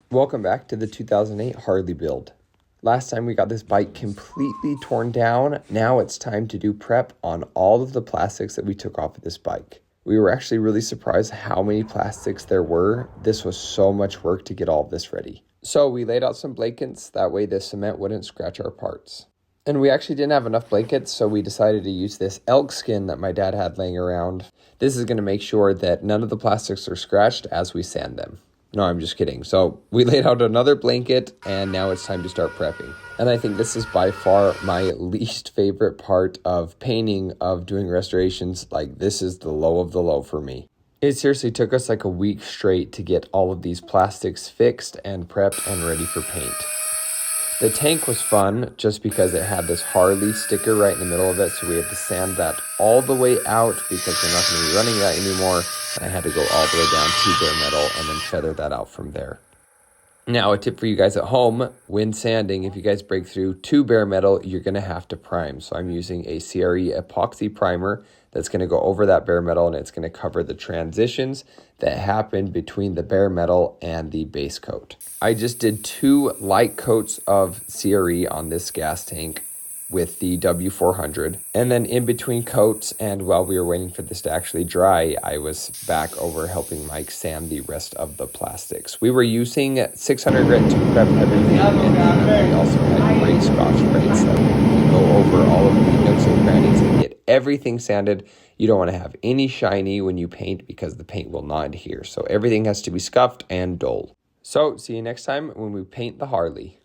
Welcome back to the 2008 Harley build. Last time we got this bike completely torn down. Now it's time to do prep on all of the plastics that we took off of this bike. We were actually really surprised how many plastics there were. This was so much work to get all of this ready. So we laid out some blankets, that way the cement wouldn't scratch our parts. And we actually didn't have enough blankets, so we decided to use this elk skin that my dad had laying around. This is going to make sure that none of the plastics are scratched as we sand them. No, I'm just kidding. So we laid out another blanket, and now it's time to start prepping. And I think this is by far my least favorite part of painting, of doing restorations. Like, this is the low of the low for me. It seriously took us like a week straight to get all of these plastics fixed and prepped and ready for paint. The tank was fun just because it had this Harley sticker right in the middle of it, so we had to sand that all the way out because we're not going to be running that anymore, and I had to go all the way down to bare metal and then feather that out from there. Now, a tip for you guys at home, when sanding, if you guys break through to bare metal, you're going to have to prime. So I'm using a CRE epoxy primer that's going to go over that bare metal, and it's going to cover the transitions that happen between the bare metal and the base coat. I just did 2 light coats of CRE on this gas tank with the W400. And then in between coats, and while we were waiting for this to actually dry, I was back over helping Mike sand the rest of the plastics. We were using 600 grit to prep everything, and then we also had gray Scotch Brites that would go over all of the nooks and crannies and get everything sanded. You don't want to have any shiny when you paint because the paint will not adhere. So everything has to be scuffed and dulled. So see you next time when we paint the Harley.